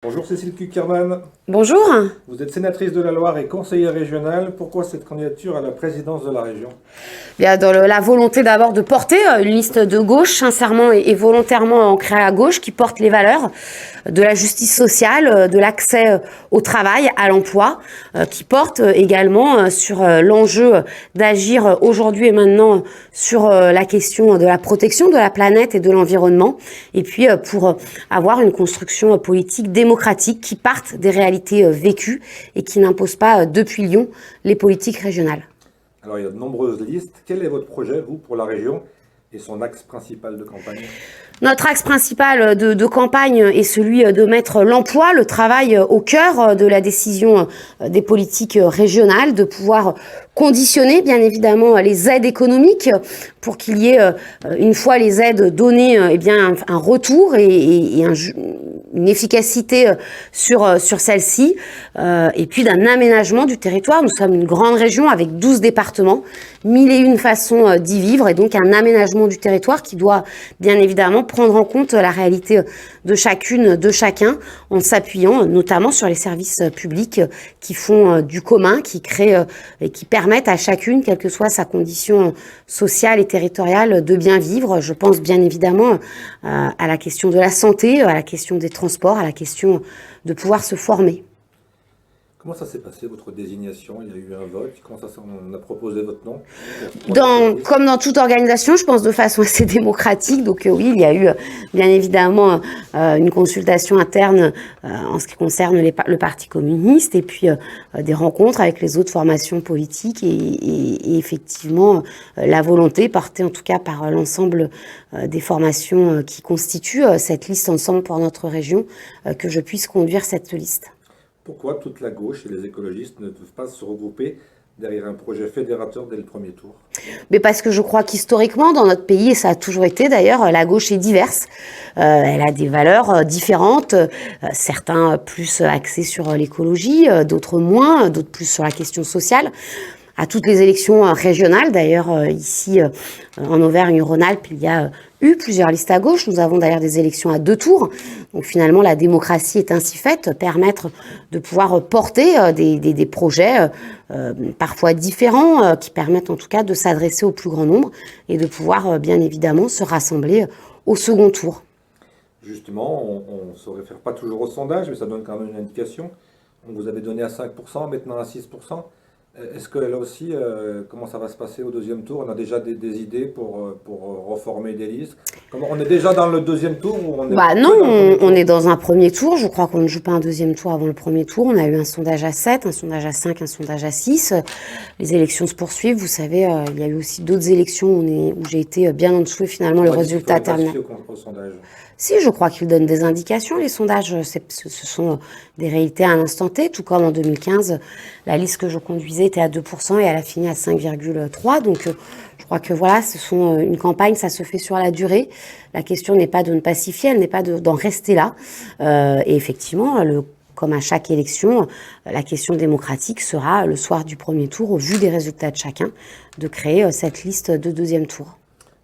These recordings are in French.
Bonjour Cécile Kuckerman, Bonjour. vous êtes sénatrice de la Loire et conseillère régionale. Pourquoi cette candidature à la présidence de la région? Bien, dans la volonté d'abord de porter une liste de gauche, sincèrement et volontairement ancrée à gauche, qui porte les valeurs de la justice sociale, de l'accès au travail, à l'emploi, qui porte également sur l'enjeu d'agir aujourd'hui et maintenant sur la question de la protection de la planète et de l'environnement, et puis pour avoir une construction politique démocratique qui parte des réalités vécues et qui n'impose pas depuis Lyon les politiques régionales. Alors il y a de nombreuses listes. Quel est votre projet, vous, pour la région et son axe principal de campagne? Notre axe principal de campagne est celui de mettre l'emploi, le travail au cœur de la décision des politiques régionales, de pouvoir conditionner bien évidemment les aides économiques pour qu'il y ait, une fois les aides données, eh bien un retour et une efficacité sur celle-ci, et puis d'un aménagement du territoire. Nous sommes une grande région avec 12 départements, 1001 façons d'y vivre, et donc un aménagement du territoire qui doit bien évidemment prendre en compte la réalité de chacune, de chacun, en s'appuyant notamment sur les services publics qui font du commun, qui créent et qui permettent à chacune, quelle que soit sa condition sociale et territoriale, de bien vivre. Je pense bien évidemment à la question de la santé, à la question des transports, à la question de pouvoir se former. Comment ça s'est passé, votre désignation? Il y a eu un vote. Comment ça, on a proposé votre nom? Comme dans toute organisation, je pense de façon assez démocratique. Donc oui, il y a eu bien évidemment une consultation interne en ce qui concerne le Parti communiste, et puis des rencontres avec les autres formations politiques, et effectivement la volonté portée en tout cas par l'ensemble des formations qui constituent cette liste Ensemble pour notre région, que je puisse conduire cette liste. Pourquoi toute la gauche et les écologistes ne peuvent pas se regrouper derrière un projet fédérateur dès le premier tour? Mais parce que je crois qu'historiquement, dans notre pays, et ça a toujours été d'ailleurs, la gauche est diverse. Elle a des valeurs différentes, certains plus axés sur l'écologie, d'autres moins, d'autres plus sur la question sociale. À toutes les élections régionales, d'ailleurs, ici en Auvergne-Rhône-Alpes, il y a eu plusieurs listes à gauche. Nous avons d'ailleurs des élections à 2 tours. Donc finalement, la démocratie est ainsi faite, permettre de pouvoir porter des projets parfois différents, qui permettent en tout cas de s'adresser au plus grand nombre et de pouvoir bien évidemment se rassembler au second tour. Justement, on ne se réfère pas toujours au sondage, mais ça donne quand même une indication. On vous avait donné à 5%, maintenant à 6%. Est-ce que là aussi, comment ça va se passer au deuxième tour? On a déjà des idées pour reformer des listes. On est déjà dans le deuxième tour ou on est non, on est dans un premier tour. Je crois qu'on ne joue pas un deuxième tour avant le premier tour. On a eu un sondage à 7, un sondage à 5, un sondage à 6. Les élections se poursuivent. Vous savez, il y a eu aussi d'autres élections où j'ai été bien en dessous et finalement le résultat terminal. Si, je crois qu'ils donnent des indications. Les sondages, ce sont des réalités à un instant T, tout comme en 2015, la liste que je conduisais était à 2% et elle a fini à 5,3%. Donc, je crois que voilà, ce sont une campagne, ça se fait sur la durée. La question n'est pas de ne pas s'y fier, elle n'est pas d'en rester là. Et effectivement, comme à chaque élection, la question démocratique sera, le soir du premier tour, au vu des résultats de chacun, de créer cette liste de deuxième tour.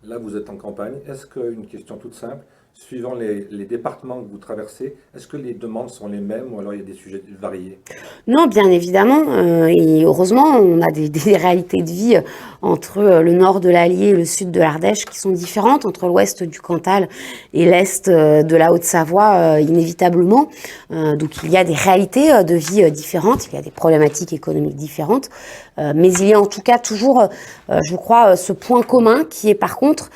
Là, vous êtes en campagne. Est-ce qu'une question toute simple, suivant les départements que vous traversez, est-ce que les demandes sont les mêmes ou alors il y a des sujets variés? Non, bien évidemment. Et heureusement, on a des réalités de vie entre le nord de l'Allier et le sud de l'Ardèche qui sont différentes, entre l'ouest du Cantal et l'est de la Haute-Savoie, inévitablement. Donc il y a des réalités de vie différentes, il y a des problématiques économiques différentes. Mais il y a en tout cas toujours, je crois, ce point commun qui est par contre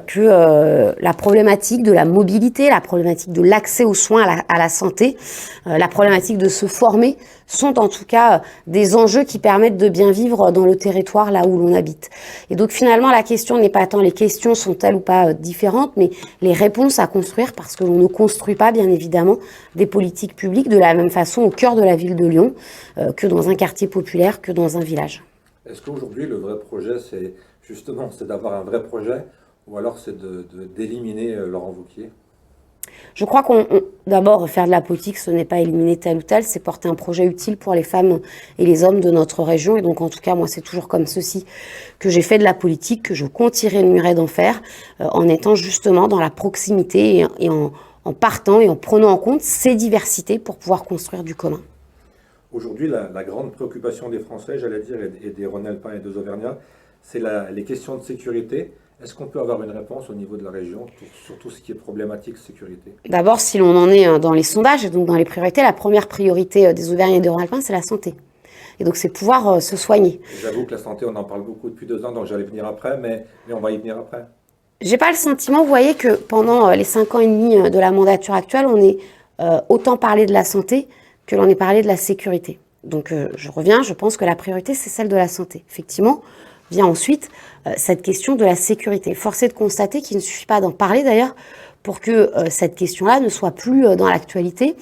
que la problématique de la mobilité, la problématique de l'accès aux soins, à la santé, la problématique de se former sont en tout cas des enjeux qui permettent de bien vivre dans le territoire là où l'on habite. Et donc finalement la question n'est pas tant les questions sont-elles ou pas différentes, mais les réponses à construire, parce que l'on ne construit pas bien évidemment des politiques publiques de la même façon au cœur de la ville de Lyon que dans un quartier populaire, que dans un village. Est-ce qu'aujourd'hui le vrai projet c'est d'avoir un vrai projet ou alors c'est d'éliminer Laurent Wauquiez? Je crois d'abord, faire de la politique, ce n'est pas éliminer tel ou tel, c'est porter un projet utile pour les femmes et les hommes de notre région. Et donc, en tout cas, moi, c'est toujours comme ceci que j'ai fait de la politique, que je continuerai d'en faire, en étant justement dans la proximité et en partant et en prenant en compte ces diversités pour pouvoir construire du commun. Aujourd'hui, la grande préoccupation des Français, j'allais dire, et des Rhône-Alpins et des Auvergnats, c'est les questions de sécurité. Est-ce qu'on peut avoir une réponse au niveau de la région sur tout ce qui est problématique sécurité? D'abord, si l'on en est dans les sondages, et donc dans les priorités, la première priorité des Auvergnats et des Rhône-Alpins, c'est la santé. Et donc, c'est pouvoir se soigner. J'avoue que la santé, on en parle beaucoup depuis 2 ans, donc j'allais venir après, mais on va y venir après. J'ai pas le sentiment, vous voyez, que pendant les 5 ans et demi de la mandature actuelle, on ait autant parlé de la santé que l'on ait parlé de la sécurité. Donc, je reviens, je pense que la priorité, c'est celle de la santé. Effectivement, vient ensuite cette question de la sécurité. Force est de constater qu'il ne suffit pas d'en parler, d'ailleurs, pour que cette question-là ne soit plus dans l'actualité.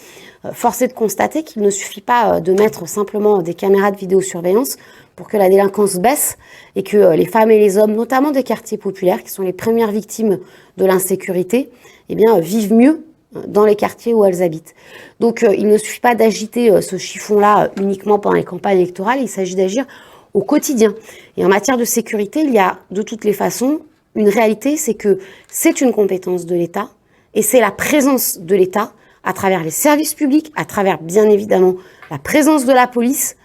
Force est de constater qu'il ne suffit pas de mettre simplement des caméras de vidéosurveillance pour que la délinquance baisse et que les femmes et les hommes, notamment des quartiers populaires, qui sont les premières victimes de l'insécurité, eh bien, vivent mieux dans les quartiers où elles habitent. Donc, il ne suffit pas d'agiter ce chiffon-là uniquement pendant les campagnes électorales, il s'agit d'agir au quotidien. Et en matière de sécurité, il y a de toutes les façons une réalité, c'est que c'est une compétence de l'État et c'est la présence de l'État à travers les services publics, à travers bien évidemment la présence de la police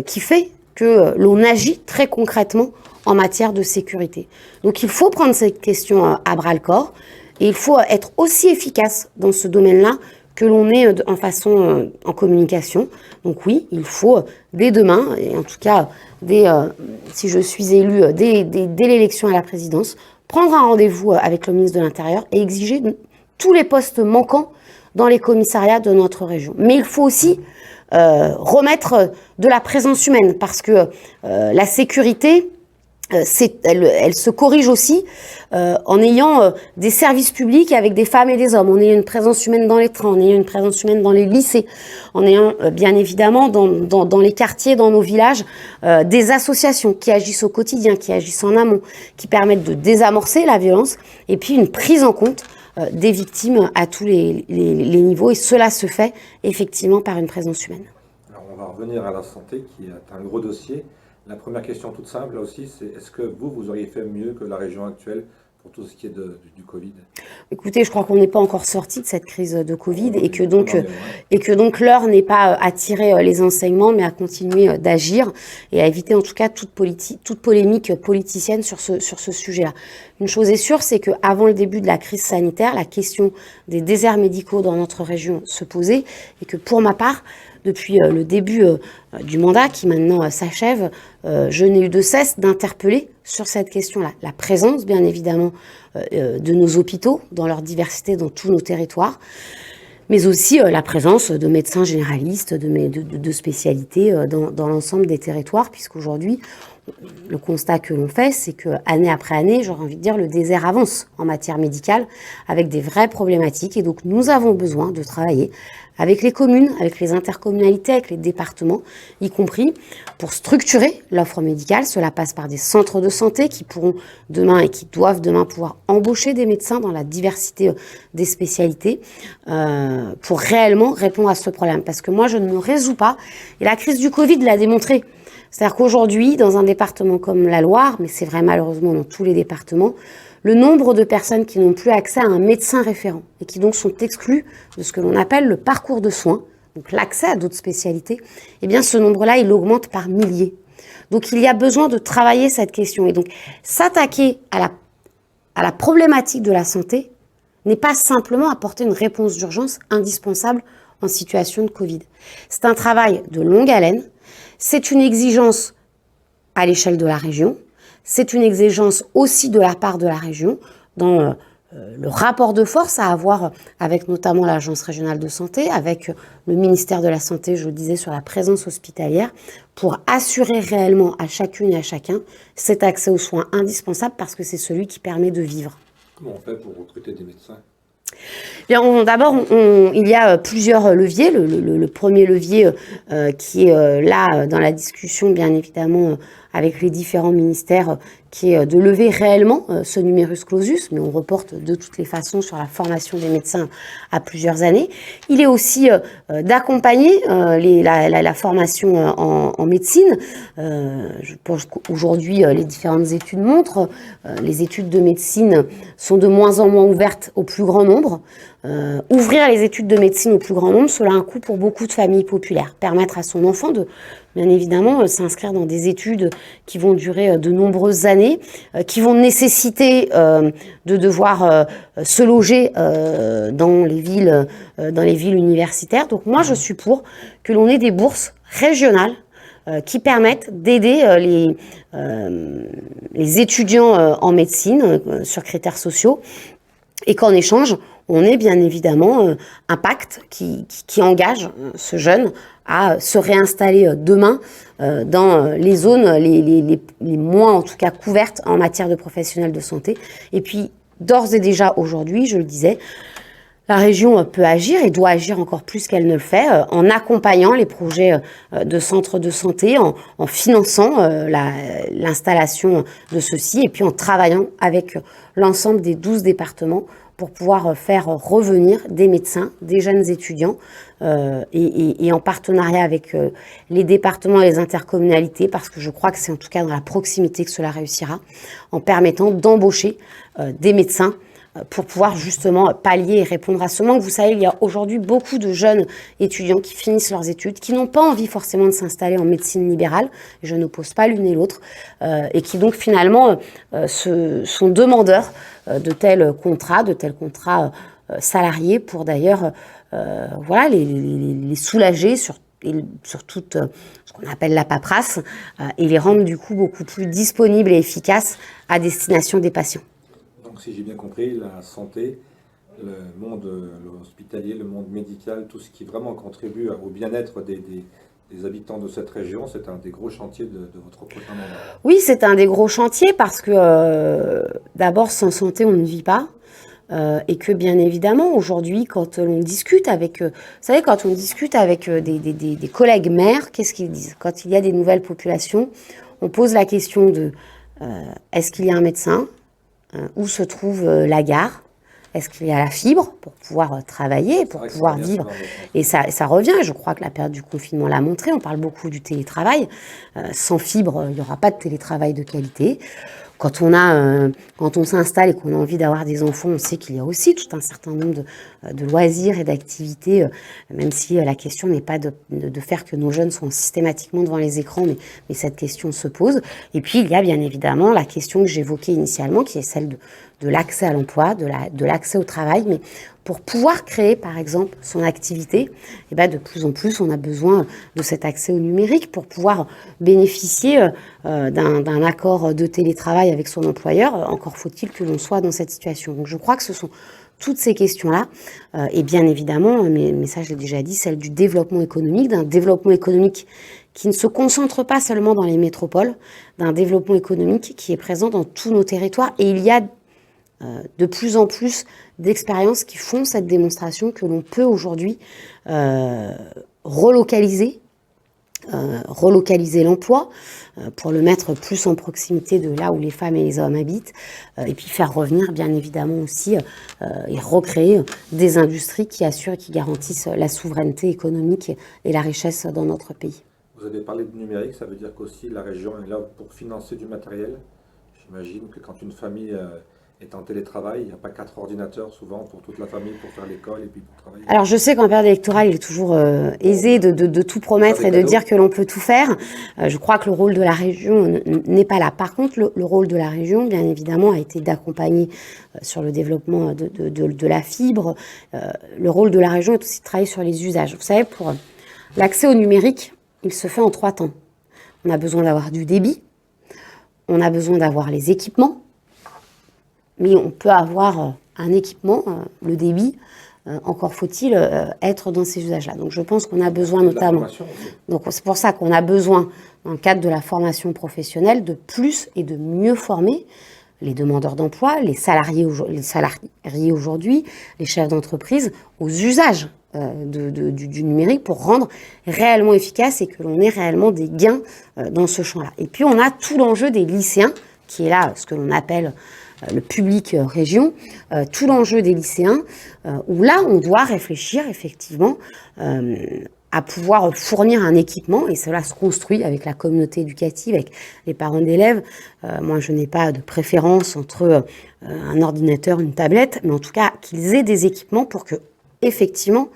qui fait que l'on agit très concrètement en matière de sécurité. Donc il faut prendre cette question à bras-le-corps et il faut être aussi efficace dans ce domaine-là que l'on est en communication. Donc oui, il faut dès demain, et en tout cas si je suis élue dès l'élection à la présidence, prendre un rendez-vous avec le ministre de l'Intérieur et exiger tous les postes manquants dans les commissariats de notre région. Mais il faut aussi remettre de la présence humaine parce que la sécurité, elle se corrige aussi en ayant des services publics avec des femmes et des hommes, en ayant une présence humaine dans les trains, en ayant une présence humaine dans les lycées, en ayant bien évidemment dans les quartiers, dans nos villages, des associations qui agissent au quotidien, qui agissent en amont, qui permettent de désamorcer la violence et puis une prise en compte des victimes à tous les niveaux, et cela se fait effectivement par une présence humaine. Alors on va revenir à la santé qui est un gros dossier. La première question toute simple là aussi, c'est est-ce que vous auriez fait mieux que la région actuelle pour tout ce qui est du Covid? Écoutez, je crois qu'on n'est pas encore sorti de cette crise de Covid et que donc l'heure n'est pas à tirer les enseignements, mais à continuer d'agir et à éviter en tout cas toute polémique politicienne sur ce sujet-là. Une chose est sûre, c'est qu'avant le début de la crise sanitaire, la question des déserts médicaux dans notre région se posait et que pour ma part, depuis le début du mandat qui maintenant s'achève, je n'ai eu de cesse d'interpeller sur cette question-là. La présence, bien évidemment, de nos hôpitaux dans leur diversité dans tous nos territoires, mais aussi la présence de médecins généralistes, de spécialités dans l'ensemble des territoires, puisqu'aujourd'hui, le constat que l'on fait, c'est que année après année, j'aurais envie de dire, le désert avance en matière médicale avec des vraies problématiques. Et donc, nous avons besoin de travailler avec les communes, avec les intercommunalités, avec les départements, y compris pour structurer l'offre médicale. Cela passe par des centres de santé qui pourront demain et qui doivent demain pouvoir embaucher des médecins dans la diversité des spécialités pour réellement répondre à ce problème. Parce que moi, je ne me résous pas, et la crise du Covid l'a démontré. C'est-à-dire qu'aujourd'hui, dans un département comme la Loire, mais c'est vrai malheureusement dans tous les départements, le nombre de personnes qui n'ont plus accès à un médecin référent et qui donc sont exclues de ce que l'on appelle le parcours de soins, donc l'accès à d'autres spécialités, eh bien ce nombre-là, il augmente par milliers. Donc il y a besoin de travailler cette question. Et donc s'attaquer à la problématique de la santé n'est pas simplement apporter une réponse d'urgence indispensable en situation de Covid. C'est un travail de longue haleine, c'est une exigence à l'échelle de la région, c'est une exigence aussi de la part de la région dans le rapport de force à avoir avec notamment l'Agence régionale de santé, avec le ministère de la Santé, je le disais, sur la présence hospitalière, pour assurer réellement à chacune et à chacun cet accès aux soins indispensable parce que c'est celui qui permet de vivre. Comment on fait pour recruter des médecins ? Bien, d'abord, il y a plusieurs leviers. Le premier levier qui est là dans la discussion, bien évidemment, avec les différents ministères qui est de lever réellement ce numerus clausus, mais on reporte de toutes les façons sur la formation des médecins à plusieurs années. Il est aussi d'accompagner la formation en médecine. Je pense qu'aujourd'hui, les différentes études montrent, les études de médecine sont de moins en moins ouvertes au plus grand nombre. Ouvrir les études de médecine au plus grand nombre, cela a un coût pour beaucoup de familles populaires. Permettre à son enfant de, bien évidemment, s'inscrire dans des études qui vont durer de nombreuses années, qui vont nécessiter de devoir se loger dans les villes universitaires. Donc moi, je suis pour que l'on ait des bourses régionales qui permettent d'aider les étudiants en médecine sur critères sociaux, et qu'en échange, on ait bien évidemment un pacte qui engage ce jeune à se réinstaller demain dans les zones les moins en tout cas couvertes en matière de professionnels de santé. Et puis d'ores et déjà aujourd'hui, je le disais, la région peut agir et doit agir encore plus qu'elle ne le fait en accompagnant les projets de centres de santé, en finançant l'installation de ceux-ci et puis en travaillant avec l'ensemble des 12 départements pour pouvoir faire revenir des médecins, des jeunes étudiants et en partenariat avec les départements et les intercommunalités, parce que je crois que c'est en tout cas dans la proximité que cela réussira, en permettant d'embaucher des médecins pour pouvoir justement pallier et répondre à ce manque. Vous savez, il y a aujourd'hui beaucoup de jeunes étudiants qui finissent leurs études, qui n'ont pas envie forcément de s'installer en médecine libérale, je n'oppose pas l'une et l'autre, et qui donc finalement sont demandeurs de tels contrats salariés pour d'ailleurs voilà, les soulager sur toute ce qu'on appelle la paperasse et les rendre du coup beaucoup plus disponibles et efficaces à destination des patients. Donc, si j'ai bien compris, la santé, le monde hospitalier, le monde médical, tout ce qui vraiment contribue au bien-être des habitants de cette région, c'est un des gros chantiers de votre prochain mandat. Oui, c'est un des gros chantiers parce que d'abord, sans santé, on ne vit pas. Et que bien évidemment, aujourd'hui, quand l'on discute avec, vous savez, quand on discute avec des collègues maires, qu'est-ce qu'ils disent? Quand il y a des nouvelles populations, on pose la question de est-ce qu'il y a un médecin? Où se trouve la gare? Est-ce qu'il y a la fibre pour pouvoir travailler, pour pouvoir vivre? Et ça revient. Je crois que la période du confinement l'a montré. On parle beaucoup du télétravail. Sans fibre, il n'y aura pas de télétravail de qualité. Quand on s'installe et qu'on a envie d'avoir des enfants, on sait qu'il y a aussi tout un certain nombre de loisirs et d'activités, même si la question n'est pas de faire que nos jeunes soient systématiquement devant les écrans, mais cette question se pose. Et puis, il y a bien évidemment la question que j'évoquais initialement, qui est celle de l'accès à l'emploi, de l'accès au travail, mais pour pouvoir créer, par exemple, son activité, eh ben, de plus en plus, on a besoin de cet accès au numérique pour pouvoir bénéficier d'un accord de télétravail avec son employeur. Encore faut-il que l'on soit dans cette situation. Donc, je crois que ce sont toutes ces questions-là, et bien évidemment, mais ça, je l'ai déjà dit, celle du développement économique, d'un développement économique qui ne se concentre pas seulement dans les métropoles, d'un développement économique qui est présent dans tous nos territoires. Et il y a de plus en plus d'expériences qui font cette démonstration que l'on peut aujourd'hui relocaliser l'emploi pour le mettre plus en proximité de là où les femmes et les hommes habitent, et puis faire revenir bien évidemment aussi et recréer des industries qui assurent et qui garantissent la souveraineté économique et la richesse dans notre pays. Vous avez parlé de numérique, ça veut dire qu'aussi la région est là pour financer du matériel. J'imagine que quand une famille est en télétravail, il n'y a pas 4 ordinateurs souvent pour toute la famille pour faire l'école et puis pour travailler. Alors je sais qu'en période électorale, il est toujours aisé de tout promettre et de dire que l'on peut tout faire. Je crois que le rôle de la région n'est pas là. Par contre, le rôle de la région, bien évidemment, a été d'accompagner sur le développement de la fibre. Le rôle de la région est aussi de travailler sur les usages. Vous savez, pour l'accès au numérique, il se fait en 3 temps. On a besoin d'avoir du débit, on a besoin d'avoir les équipements, mais on peut avoir un équipement, le débit, encore faut-il être dans ces usages-là. Donc je pense qu'on a besoin notamment, donc c'est pour ça qu'on a besoin, dans le cadre de la formation professionnelle, de plus et de mieux former les demandeurs d'emploi, les salariés aujourd'hui, les chefs d'entreprise, aux usages du numérique pour rendre réellement efficace et que l'on ait réellement des gains dans ce champ-là. Et puis on a tout l'enjeu des lycéens, qui est là ce que l'on appelle le public région, tout l'enjeu des lycéens, où là on doit réfléchir effectivement à pouvoir fournir un équipement, et cela se construit avec la communauté éducative, avec les parents d'élèves. Moi, je n'ai pas de préférence entre un ordinateur, une tablette, mais en tout cas qu'ils aient des équipements pour que, effectivement,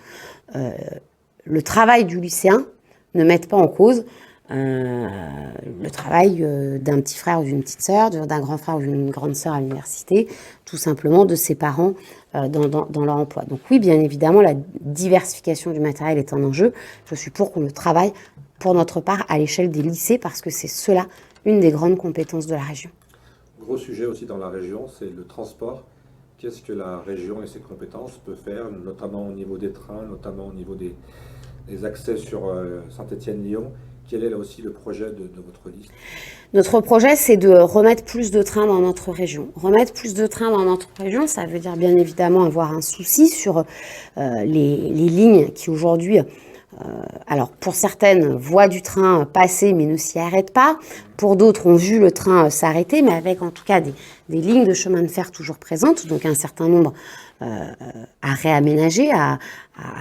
le travail du lycéen ne mette pas en cause le travail d'un petit frère ou d'une petite sœur, d'un grand frère ou d'une grande sœur à l'université, tout simplement de ses parents dans leur emploi. Donc oui, bien évidemment, la diversification du matériel est un enjeu. Je suis pour qu'on le travaille, pour notre part, à l'échelle des lycées, parce que c'est cela une des grandes compétences de la région. Gros sujet aussi dans la région, c'est le transport. Qu'est-ce que la région et ses compétences peut faire, notamment au niveau des trains, notamment au niveau des accès sur Saint-Étienne-Lyon? Quel est là aussi le projet de votre liste? Notre projet, c'est de remettre plus de trains dans notre région. Remettre plus de trains dans notre région, ça veut dire bien évidemment avoir un souci sur les lignes qui aujourd'hui, alors pour certaines, voient du train passer mais ne s'y arrêtent pas. Pour d'autres, ont vu le train s'arrêter, mais avec en tout cas des lignes de chemin de fer toujours présentes, donc un certain nombre à réaménager, à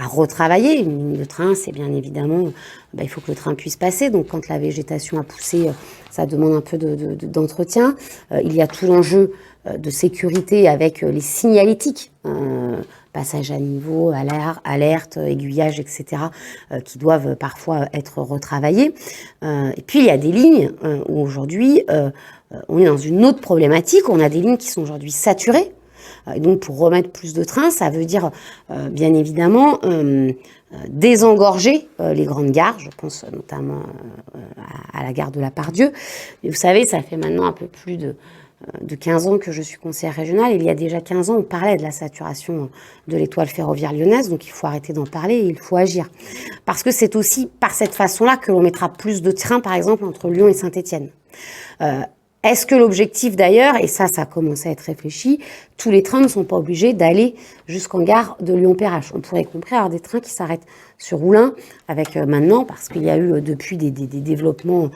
retravailler. Une ligne de train, c'est bien évidemment, il faut que le train puisse passer. Donc quand la végétation a poussé, ça demande un peu d'entretien. Il y a tout l'enjeu de sécurité avec les signalétiques, passage à niveau, alerte, aiguillage, etc., qui doivent parfois être retravaillés. Et puis il y a des lignes où aujourd'hui, on est dans une autre problématique. On a des lignes qui sont aujourd'hui saturées. Et donc pour remettre plus de trains, ça veut dire bien évidemment désengorger les grandes gares. Je pense notamment à la gare de la Part-Dieu. Et vous savez, ça fait maintenant un peu plus de 15 ans que je suis conseillère régionale. Il y a déjà 15 ans, on parlait de la saturation de l'étoile ferroviaire lyonnaise, donc il faut arrêter d'en parler et il faut agir. Parce que c'est aussi par cette façon-là que l'on mettra plus de trains, par exemple, entre Lyon et Saint-Étienne. Est-ce que l'objectif d'ailleurs, et ça a commencé à être réfléchi, tous les trains ne sont pas obligés d'aller jusqu'en gare de Lyon-Perrache. On pourrait y compris avoir des trains qui s'arrêtent sur Oulin, avec maintenant, parce qu'il y a eu depuis des développements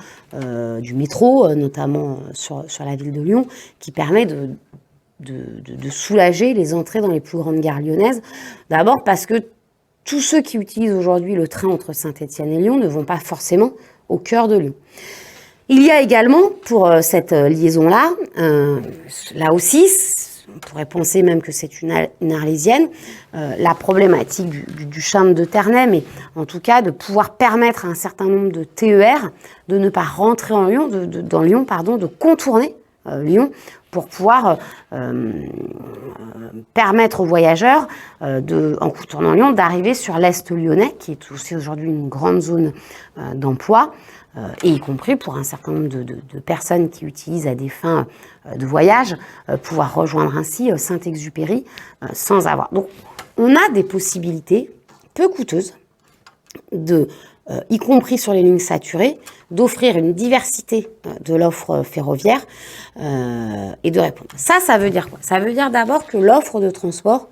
du métro, notamment sur la ville de Lyon, qui permet de soulager les entrées dans les plus grandes gares lyonnaises. D'abord parce que tous ceux qui utilisent aujourd'hui le train entre Saint-Étienne et Lyon ne vont pas forcément au cœur de Lyon. Il y a également, pour cette liaison-là, là aussi, on pourrait penser même que c'est une arlésienne, la problématique du chemin de Ternay, mais en tout cas de pouvoir permettre à un certain nombre de TER de ne pas rentrer en Lyon, dans Lyon, de contourner Lyon pour pouvoir permettre aux voyageurs, en contournant Lyon, d'arriver sur l'Est lyonnais, qui est aussi aujourd'hui une grande zone d'emploi, et y compris pour un certain nombre de personnes qui utilisent à des fins de voyage, pouvoir rejoindre ainsi Saint-Exupéry sans avoir. Donc, on a des possibilités peu coûteuses, y compris sur les lignes saturées, d'offrir une diversité de l'offre ferroviaire et de répondre. Ça veut dire quoi? Ça veut dire d'abord que l'offre de transport,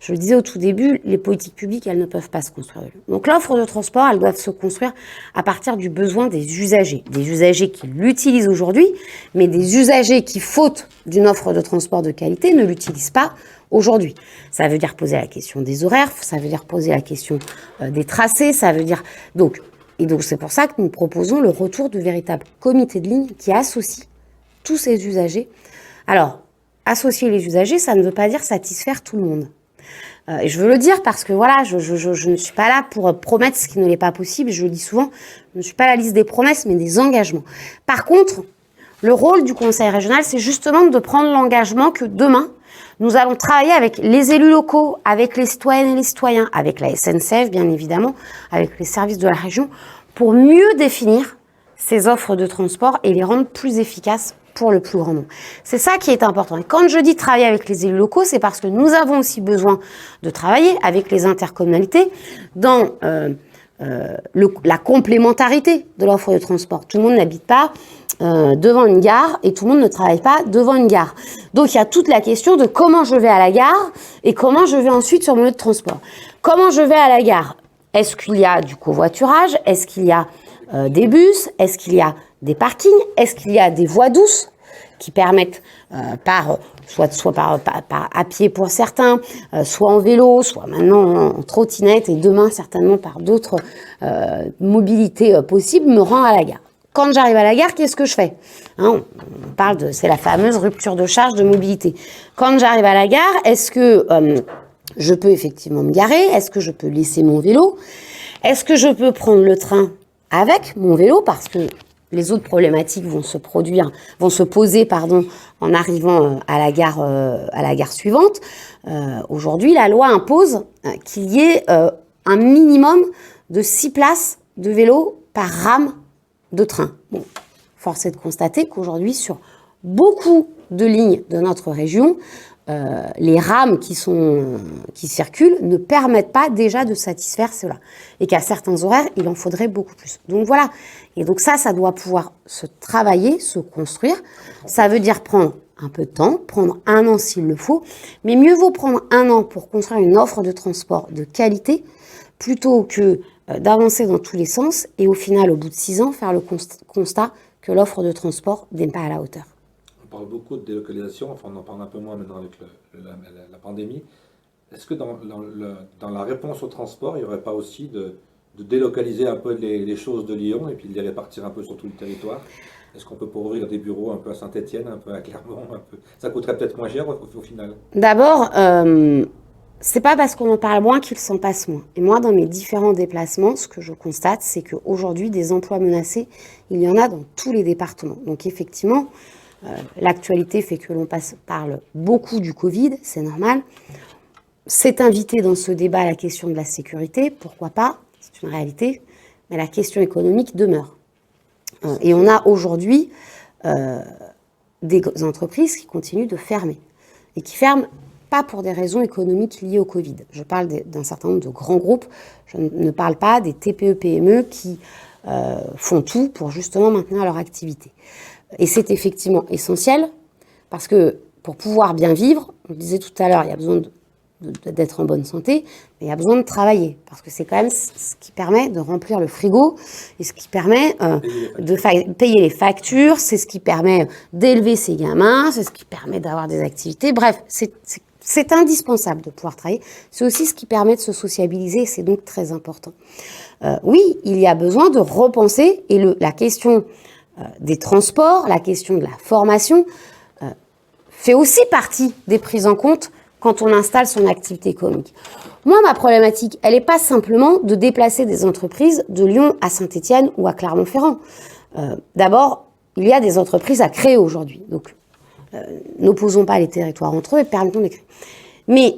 je le disais au tout début, les politiques publiques, elles ne peuvent pas se construire. Donc l'offre de transport, elle doit se construire à partir du besoin des usagers qui l'utilisent aujourd'hui, mais des usagers qui, faute d'une offre de transport de qualité, ne l'utilisent pas aujourd'hui. Ça veut dire poser la question des horaires, ça veut dire poser la question des tracés, ça veut dire... Donc c'est pour ça que nous proposons le retour de véritables comités de ligne qui associent tous ces usagers. Alors, associer les usagers, ça ne veut pas dire satisfaire tout le monde. Et je veux le dire parce que voilà, je ne suis pas là pour promettre ce qui ne l'est pas possible. Je le dis souvent, je ne suis pas la liste des promesses, mais des engagements. Par contre, le rôle du conseil régional, c'est justement de prendre l'engagement que demain, nous allons travailler avec les élus locaux, avec les citoyennes et les citoyens, avec la SNCF, bien évidemment, avec les services de la région, pour mieux définir ces offres de transport et les rendre plus efficaces pour le plus grand nombre. C'est ça qui est important. Et quand je dis travailler avec les élus locaux, c'est parce que nous avons aussi besoin de travailler avec les intercommunalités dans la complémentarité de l'offre de transport. Tout le monde n'habite pas devant une gare et tout le monde ne travaille pas devant une gare. Donc il y a toute la question de comment je vais à la gare et comment je vais ensuite sur mon lieu de transport. Comment je vais à la gare? Est-ce qu'il y a du covoiturage? Est-ce qu'il y a des bus? Est-ce qu'il y a des parkings? Est-ce qu'il y a des voies douces qui permettent soit par à pied pour certains, soit en vélo, soit maintenant en trottinette et demain certainement par d'autres mobilités possibles, me rend à la gare. Quand j'arrive à la gare, qu'est-ce que je fais? On parle c'est la fameuse rupture de charge de mobilité. Quand j'arrive à la gare, est-ce que je peux effectivement me garer? Est-ce que je peux laisser mon vélo? Est-ce que je peux prendre le train avec mon vélo? Parce que les autres problématiques vont se poser en arrivant à la gare suivante. Aujourd'hui, la loi impose qu'il y ait un minimum de 6 places de vélo par rame de train. Bon, force est de constater qu'aujourd'hui, sur beaucoup de lignes de notre région, les rames qui circulent ne permettent pas déjà de satisfaire cela. Et qu'à certains horaires, il en faudrait beaucoup plus. Donc voilà. Et donc ça doit pouvoir se travailler, se construire. Ça veut dire prendre un peu de temps, prendre 1 an s'il le faut. Mais mieux vaut prendre 1 an pour construire une offre de transport de qualité plutôt que d'avancer dans tous les sens et au final, au bout de 6 ans, faire le constat que l'offre de transport n'est pas à la hauteur. On parle beaucoup de délocalisation, enfin on en parle un peu moins maintenant avec la pandémie. Est-ce que dans la réponse au transport, il n'y aurait pas aussi de délocaliser un peu les choses de Lyon et puis de les répartir un peu sur tout le territoire? Est-ce qu'on peut pas ouvrir des bureaux un peu à Saint-Étienne, un peu à Clermont, ça coûterait peut-être moins cher au final? D'abord, c'est pas parce qu'on en parle moins qu'il s'en passe moins. Et moi, dans mes différents déplacements, ce que je constate, c'est qu'aujourd'hui, des emplois menacés, il y en a dans tous les départements. Donc effectivement, l'actualité fait que l'on parle beaucoup du Covid, c'est normal. C'est invité dans ce débat la question de la sécurité, pourquoi pas, c'est une réalité, mais la question économique demeure. Et on a aujourd'hui des entreprises qui continuent de fermer, et qui ferment pas pour des raisons économiques liées au Covid. Je parle d'un certain nombre de grands groupes, je ne parle pas des TPE-PME qui font tout pour justement maintenir leur activité. Et c'est effectivement essentiel, parce que pour pouvoir bien vivre, on le disait tout à l'heure, il y a besoin d'être en bonne santé, mais il y a besoin de travailler, parce que c'est quand même ce qui permet de remplir le frigo, et ce qui permet de payer les factures, c'est ce qui permet d'élever ses gamins, c'est ce qui permet d'avoir des activités, bref, c'est indispensable de pouvoir travailler, c'est aussi ce qui permet de se sociabiliser, c'est donc très important. Oui, il y a besoin de repenser, et la question des transports, la question de la formation, fait aussi partie des prises en compte quand on installe son activité économique. Moi, ma problématique, elle n'est pas simplement de déplacer des entreprises de Lyon à Saint-Étienne ou à Clermont-Ferrand. D'abord, il y a des entreprises à créer aujourd'hui. Donc, n'opposons pas les territoires entre eux et permettons de les créer. Mais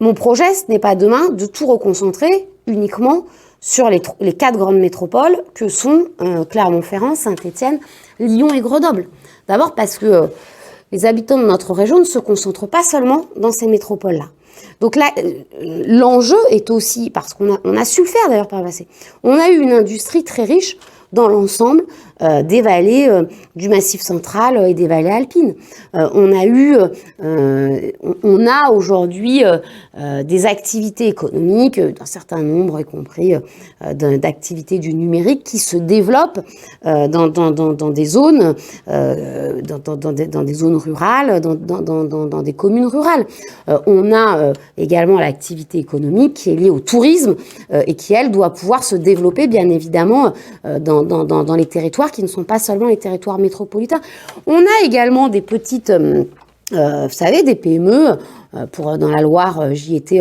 mon projet, ce n'est pas demain de tout reconcentrer uniquement sur les 4 grandes métropoles que sont Clermont-Ferrand, Saint-Étienne, Lyon et Grenoble. D'abord parce que les habitants de notre région ne se concentrent pas seulement dans ces métropoles-là. Donc là, l'enjeu est aussi, parce qu'on a su le faire d'ailleurs par le passé, on a eu une industrie très riche dans l'ensemble des vallées du Massif central et des vallées alpines. On a aujourd'hui des activités économiques d'un certain nombre, y compris d'activités du numérique, qui se développent dans des zones, dans des zones rurales, dans des communes rurales. On a également l'activité économique qui est liée au tourisme et qui, elle, doit pouvoir se développer, bien évidemment, dans les territoires qui ne sont pas seulement les territoires métropolitains. On a également des petites, vous savez, des PME. Dans la Loire, j'y étais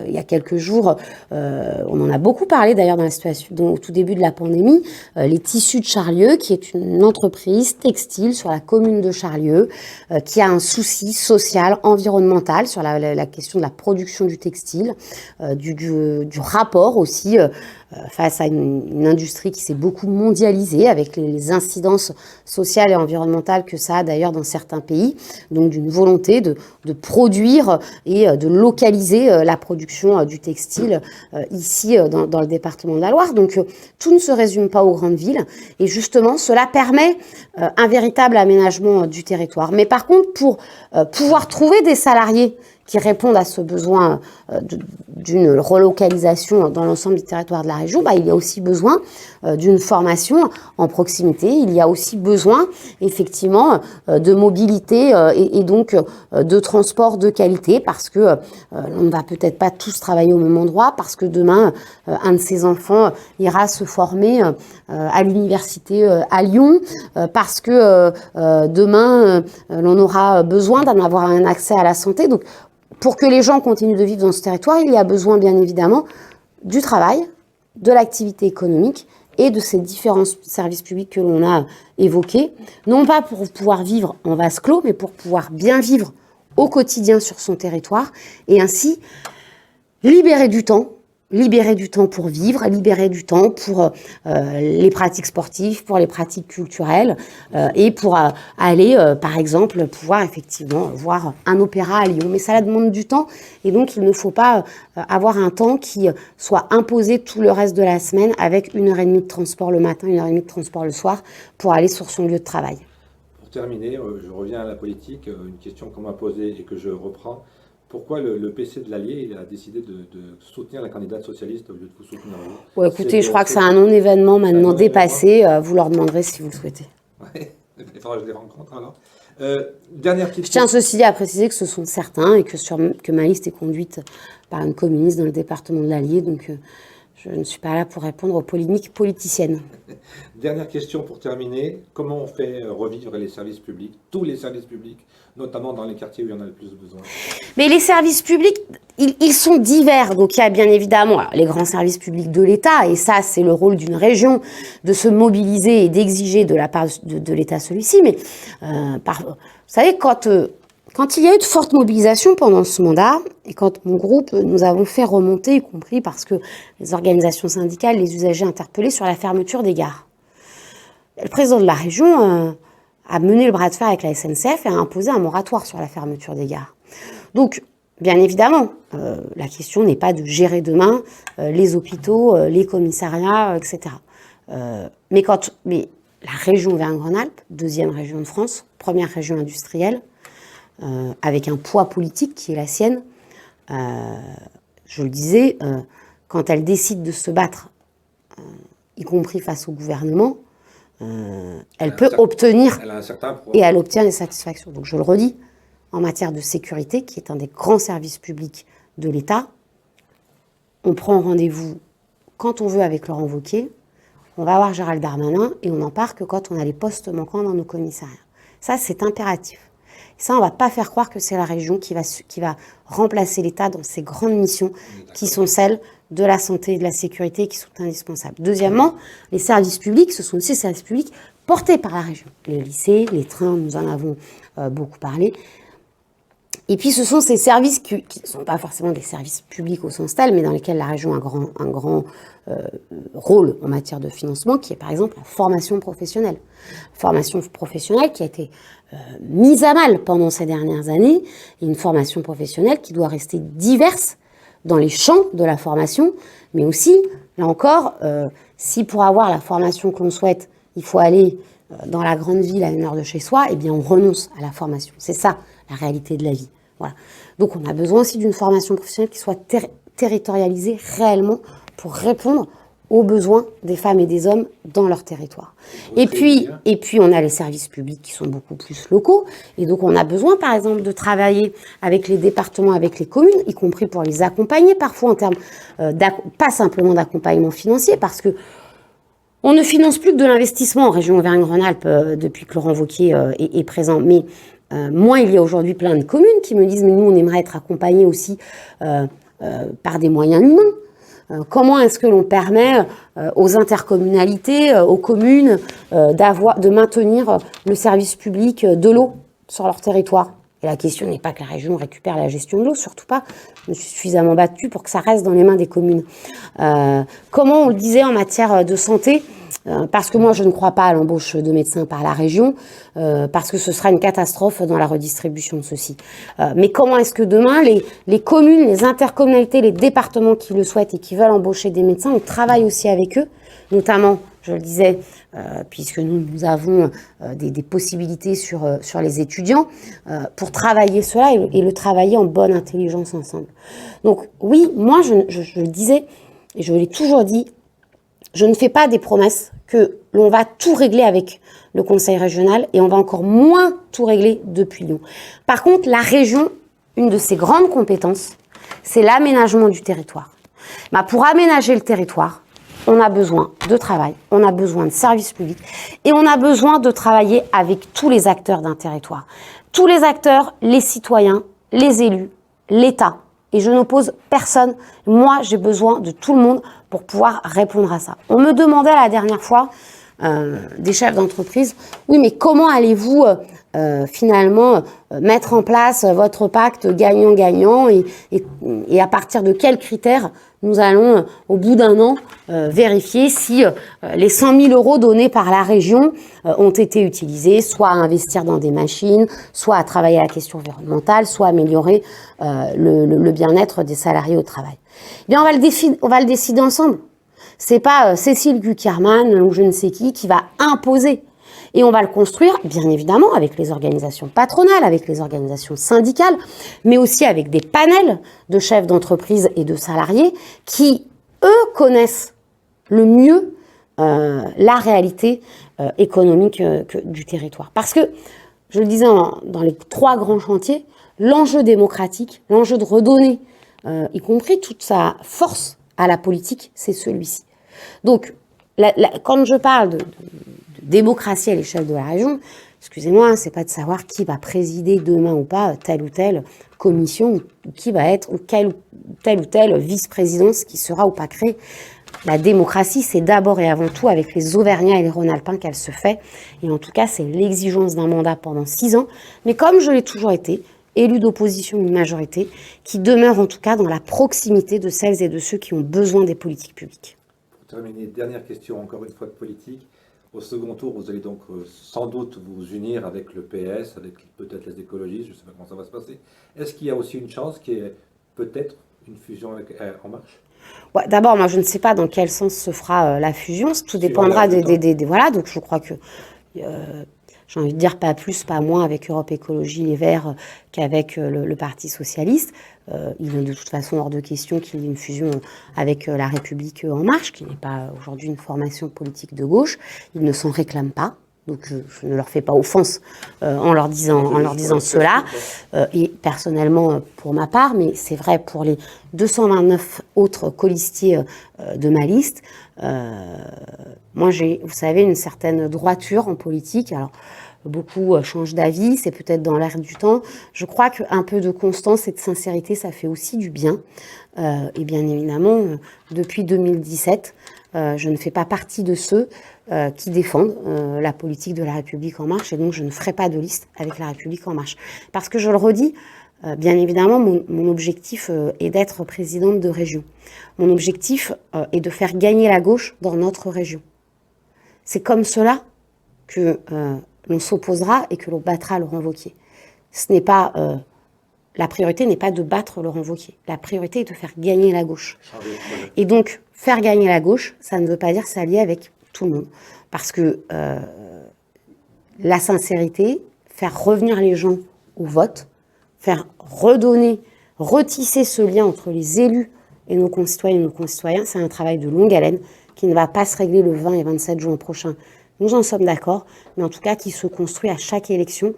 il y a quelques jours. On en a beaucoup parlé d'ailleurs dans la situation, au tout début de la pandémie. Les Tissus de Charlieu, qui est une entreprise textile sur la commune de Charlieu, qui a un souci social, environnemental sur la question de la production du textile, du rapport aussi face à une industrie qui s'est beaucoup mondialisée, avec les incidences sociales et environnementales que ça a d'ailleurs dans certains pays, donc d'une volonté de produire et de localiser la production du textile ici dans le département de la Loire. Donc tout ne se résume pas aux grandes villes, et justement cela permet un véritable aménagement du territoire. Mais par contre, pour pouvoir trouver des salariés qui répondent à ce besoin d'une relocalisation dans l'ensemble du territoire de la région, il y a aussi besoin d'une formation en proximité. Il y a aussi besoin, effectivement, de mobilité et donc de transport de qualité, parce que on ne va peut-être pas tous travailler au même endroit, parce que demain, un de ses enfants ira se former à l'université à Lyon, parce que demain, l'on aura besoin d'en avoir un accès à la santé. Donc, pour que les gens continuent de vivre dans ce territoire, il y a besoin, bien évidemment, du travail, de l'activité économique et de ces différents services publics que l'on a évoqués, non pas pour pouvoir vivre en vase clos, mais pour pouvoir bien vivre au quotidien sur son territoire, et ainsi libérer du temps pour vivre, libérer du temps pour les pratiques sportives, pour les pratiques culturelles, et pour aller, par exemple, pouvoir effectivement voir un opéra à Lyon. Mais ça demande du temps, et donc il ne faut pas avoir un temps qui soit imposé tout le reste de la semaine, avec 1h30 de transport le matin, 1h30 de transport le soir, pour aller sur son lieu de travail. Pour terminer, je reviens à la politique, une question qu'on m'a posée et que je reprends. Pourquoi le PC de l'Allier a décidé de soutenir la candidate socialiste au lieu de vous soutenir vous? Ouais, écoutez, je crois que c'est un non-événement maintenant dépassé. Vous leur demanderez si vous le souhaitez. Oui, il faudra que je les rencontre alors. Dernière question. Je tiens ceci à préciser que ce sont certains, et que ma liste est conduite par une communiste dans le département de l'Allier, donc je ne suis pas là pour répondre aux polémiques politiciennes. Dernière question pour terminer. Comment on fait revivre les services publics, tous les services publics, notamment dans les quartiers où il y en a le plus besoin? Mais les services publics, ils sont divers. Donc il y a bien évidemment les grands services publics de l'État, et ça c'est le rôle d'une région de se mobiliser et d'exiger de la part de l'État celui-ci. Mais vous savez, quand il y a eu de fortes mobilisations pendant ce mandat, et quand mon groupe, nous avons fait remonter, y compris parce que les organisations syndicales, les usagers interpellés sur la fermeture des gares, le président de la région a mené le bras de fer avec la SNCF et a imposé un moratoire sur la fermeture des gares. Donc, bien évidemment, la question n'est pas de gérer demain les hôpitaux, les commissariats, etc. Mais la région Auvergne-Rhône-Alpes, deuxième région de France, première région industrielle, avec un poids politique qui est la sienne, je le disais, quand elle décide de se battre, y compris face au gouvernement, elle peut obtenir, et elle obtient des satisfactions. Donc je le redis, en matière de sécurité, qui est un des grands services publics de l'État, on prend rendez-vous quand on veut avec Laurent Wauquiez, on va voir Gérald Darmanin, et on n'en part que quand on a les postes manquants dans nos commissariats. Ça, c'est impératif. Ça, on ne va pas faire croire que c'est la région qui va remplacer l'État dans ses grandes missions, qui sont celles de la santé et de la sécurité, qui sont indispensables. Deuxièmement, les services publics, ce sont aussi les services publics portés par la région. Les lycées, les trains, nous en avons beaucoup parlé. Et puis ce sont ces services qui ne sont pas forcément des services publics au sens tel, mais dans lesquels la région a un grand rôle en matière de financement, qui est par exemple la formation professionnelle. Formation professionnelle qui a été mise à mal pendant ces dernières années, et une formation professionnelle qui doit rester diverse dans les champs de la formation, mais aussi, là encore, si pour avoir la formation que l'on souhaite, il faut aller dans la grande ville à 1 heure de chez soi, eh bien on renonce à la formation. C'est ça, la réalité de la vie. Voilà. Donc on a besoin aussi d'une formation professionnelle qui soit territorialisée réellement pour répondre aux besoins des femmes et des hommes dans leur territoire. Et puis on a les services publics qui sont beaucoup plus locaux, et donc on a besoin par exemple de travailler avec les départements, avec les communes, y compris pour les accompagner parfois en termes, pas simplement d'accompagnement financier, parce que on ne finance plus que de l'investissement en région Auvergne-Rhône-Alpes depuis que Laurent Wauquiez est présent, mais moi il y a aujourd'hui plein de communes qui me disent mais nous on aimerait être accompagnés aussi par des moyens humains. Comment est-ce que l'on permet aux intercommunalités, aux communes, de maintenir le service public de l'eau sur leur territoire? Et la question n'est pas que la région récupère la gestion de l'eau, surtout pas. Je me suis suffisamment battue pour que ça reste dans les mains des communes. Comment on le disait en matière de santé, parce que moi je ne crois pas à l'embauche de médecins par la région, parce que ce sera une catastrophe dans la redistribution de ceux-ci. Mais comment est-ce que demain les communes, les intercommunalités, les départements qui le souhaitent et qui veulent embaucher des médecins, on travaille aussi avec eux, notamment, je le disais, puisque nous avons des possibilités sur les étudiants, pour travailler cela et le travailler en bonne intelligence ensemble. Donc oui, moi je le disais, et je l'ai toujours dit, je ne fais pas des promesses que l'on va tout régler avec le conseil régional et on va encore moins tout régler depuis Lyon. Par contre, la région, une de ses grandes compétences, c'est l'aménagement du territoire. Pour aménager le territoire, on a besoin de travail, on a besoin de services publics et on a besoin de travailler avec tous les acteurs d'un territoire. Tous les acteurs, les citoyens, les élus, l'État. Et je n'oppose personne. Moi, j'ai besoin de tout le monde pour pouvoir répondre à ça. On me demandait la dernière fois, des chefs d'entreprise, oui, mais comment allez-vous finalement mettre en place votre pacte gagnant-gagnant et à partir de quels critères nous allons, au bout d'un an, vérifier si les 100 000 € donnés par la région ont été utilisés, soit à investir dans des machines, soit à travailler à la question environnementale, soit à améliorer le bien-être des salariés au travail. Eh bien, on va le décider ensemble. C'est pas Cécile Guckerman ou je ne sais qui va imposer. Et on va le construire, bien évidemment, avec les organisations patronales, avec les organisations syndicales, mais aussi avec des panels de chefs d'entreprise et de salariés qui, eux, connaissent le mieux la réalité économique du territoire. Parce que, je le disais dans les 3 grands chantiers, l'enjeu démocratique, l'enjeu de redonner, y compris toute sa force à la politique, c'est celui-ci. Donc, quand je parle de démocratie à l'échelle de la région, excusez-moi, c'est pas de savoir qui va présider demain ou pas telle ou telle commission, ou qui va être, ou telle ou telle vice-présidence qui sera ou pas créée. La démocratie, c'est d'abord et avant tout avec les Auvergnats et les Rhône-Alpins qu'elle se fait. Et en tout cas, c'est l'exigence d'un mandat pendant 6 ans. Mais comme je l'ai toujours été, élu d'opposition une majorité, qui demeure en tout cas dans la proximité de celles et de ceux qui ont besoin des politiques publiques. Pour terminer, dernière question, encore une fois de politique. Au second tour, vous allez donc sans doute vous unir avec le PS, avec peut-être les écologistes, je ne sais pas comment ça va se passer. Est-ce qu'il y a aussi une chance qu'il y ait peut-être une fusion avec En Marche ? Ouais, d'abord, moi je ne sais pas dans quel sens se fera la fusion, tout dépendra voilà, donc je crois que j'ai envie de dire pas plus, pas moins avec Europe Écologie Les Verts qu'avec le Parti Socialiste. Il est de toute façon hors de question qu'il y ait une fusion avec La République En Marche, qui n'est pas aujourd'hui une formation politique de gauche. Ils ne s'en réclament pas. Donc je ne leur fais pas offense en leur disant cela. Et personnellement, pour ma part, mais c'est vrai pour les 229 autres colistiers de ma liste, moi j'ai, vous savez, une certaine droiture en politique. Alors beaucoup changent d'avis, c'est peut-être dans l'air du temps. Je crois qu'un peu de constance et de sincérité, ça fait aussi du bien. Et bien évidemment, depuis 2017, je ne fais pas partie de ceux qui défendent la politique de La République En Marche, et donc je ne ferai pas de liste avec La République En Marche. Parce que je le redis, bien évidemment, mon objectif est d'être présidente de région. Mon objectif est de faire gagner la gauche dans notre région. C'est comme cela que l'on s'opposera et que l'on battra Laurent Wauquiez. La priorité n'est pas de battre Laurent Wauquiez. La priorité est de faire gagner la gauche. Et donc, faire gagner la gauche, ça ne veut pas dire s'allier avec tout le monde. Parce que la sincérité, faire revenir les gens au vote, faire redonner, retisser ce lien entre les élus et nos concitoyennes et nos concitoyens, c'est un travail de longue haleine qui ne va pas se régler le 20 et 27 juin prochain. Nous en sommes d'accord, mais en tout cas qui se construit à chaque élection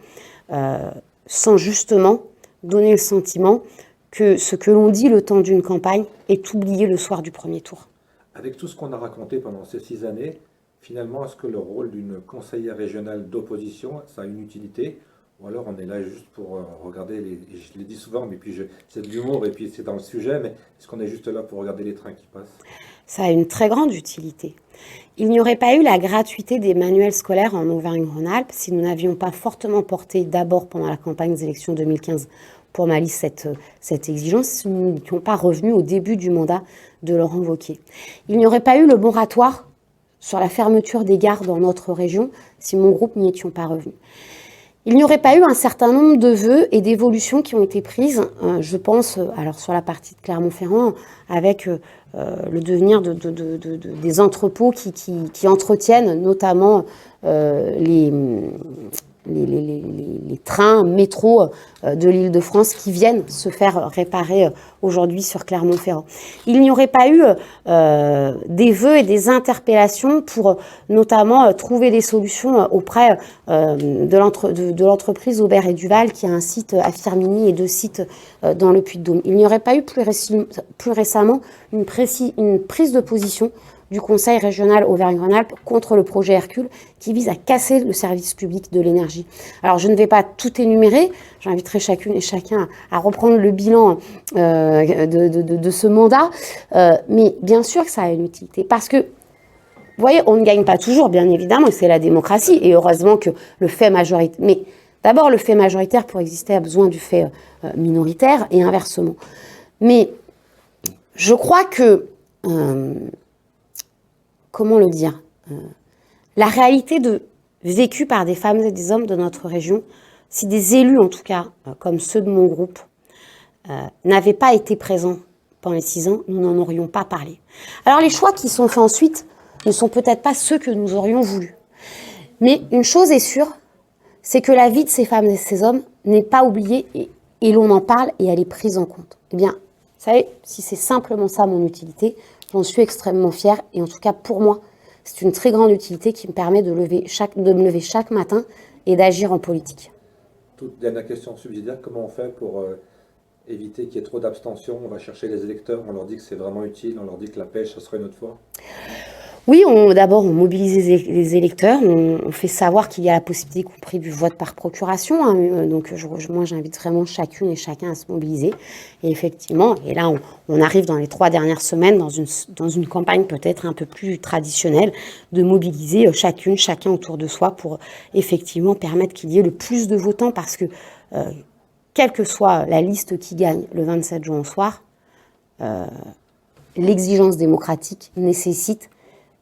sans justement donner le sentiment que ce que l'on dit le temps d'une campagne est oublié le soir du premier tour. Avec tout ce qu'on a raconté pendant ces 6 années, finalement, est-ce que le rôle d'une conseillère régionale d'opposition, ça a une utilité ? Ou alors on est là juste pour regarder, je l'ai dit souvent, mais puis c'est de l'humour et puis c'est dans le sujet, mais est-ce qu'on est juste là pour regarder les trains qui passent ? Ça a une très grande utilité. Il n'y aurait pas eu la gratuité des manuels scolaires en Auvergne-Rhône-Alpes si nous n'avions pas fortement porté, d'abord pendant la campagne des élections 2015 pour ma liste, cette exigence, si nous n'étions pas revenus au début du mandat de Laurent Wauquiez. Il n'y aurait pas eu le moratoire sur la fermeture des gares dans notre région si mon groupe n'y étions pas revenus. Il n'y aurait pas eu un certain nombre de vœux et d'évolutions qui ont été prises, je pense, alors sur la partie de Clermont-Ferrand, avec le devenir des entrepôts qui entretiennent notamment les trains métro de l'Île-de-France qui viennent se faire réparer aujourd'hui sur Clermont-Ferrand. Il n'y aurait pas eu des vœux et des interpellations pour notamment trouver des solutions auprès de l'entreprise Aubert et Duval qui a un site à Firminy et 2 sites dans le Puy-de-Dôme. Il n'y aurait pas eu plus récemment une prise de position du Conseil régional Auvergne-Rhône-Alpes contre le projet Hercule qui vise à casser le service public de l'énergie. Alors je ne vais pas tout énumérer, j'inviterai chacune et chacun à reprendre le bilan de ce mandat, mais bien sûr que ça a une utilité parce que, vous voyez, on ne gagne pas toujours, bien évidemment, c'est la démocratie et heureusement que le fait majoritaire, mais d'abord le fait majoritaire pour exister a besoin du fait minoritaire et inversement. Mais je crois que comment le dire, la réalité vécue par des femmes et des hommes de notre région, si des élus en tout cas, comme ceux de mon groupe, n'avaient pas été présents pendant les 6 ans, nous n'en aurions pas parlé. Alors les choix qui sont faits ensuite ne sont peut-être pas ceux que nous aurions voulu. Mais une chose est sûre, c'est que la vie de ces femmes et ces hommes n'est pas oubliée et l'on en parle et elle est prise en compte. Eh bien, vous savez, si c'est simplement ça mon utilité, j'en suis extrêmement fière et en tout cas pour moi, c'est une très grande utilité qui me permet de me lever chaque matin et d'agir en politique. Toute dernière question subsidiaire, comment on fait pour éviter qu'il y ait trop d'abstention? On va chercher les électeurs, on leur dit que c'est vraiment utile, on leur dit que la pêche, ça sera une autre fois. Oui, d'abord, on mobilise les électeurs, on fait savoir qu'il y a la possibilité, y compris du vote par procuration. Hein, donc, moi, j'invite vraiment chacune et chacun à se mobiliser. Et effectivement, et là, on arrive dans les 3 dernières semaines dans une campagne peut-être un peu plus traditionnelle de mobiliser chacun autour de soi pour effectivement permettre qu'il y ait le plus de votants parce que, quelle que soit la liste qui gagne le 27 juin au soir, l'exigence démocratique nécessite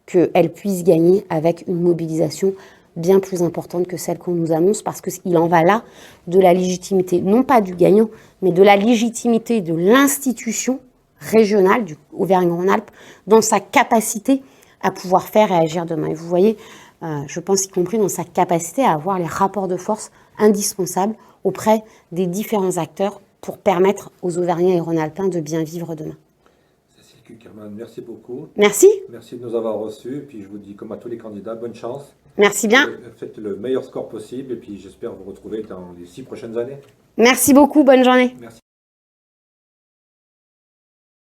qu'elle puisse gagner avec une mobilisation bien plus importante que celle qu'on nous annonce, parce qu'il en va là de la légitimité, non pas du gagnant, mais de la légitimité de l'institution régionale du Auvergne-Rhône-Alpes dans sa capacité à pouvoir faire et agir demain. Et vous voyez, je pense y compris dans sa capacité à avoir les rapports de force indispensables auprès des différents acteurs pour permettre aux Auvergnats et Rhône-Alpins de bien vivre demain. Kuckerman, merci beaucoup. Merci. Merci de nous avoir reçus. Et puis je vous dis, comme à tous les candidats, bonne chance. Merci bien. Faites le meilleur score possible. Et puis j'espère vous retrouver dans les 6 prochaines années. Merci beaucoup. Bonne journée. Merci.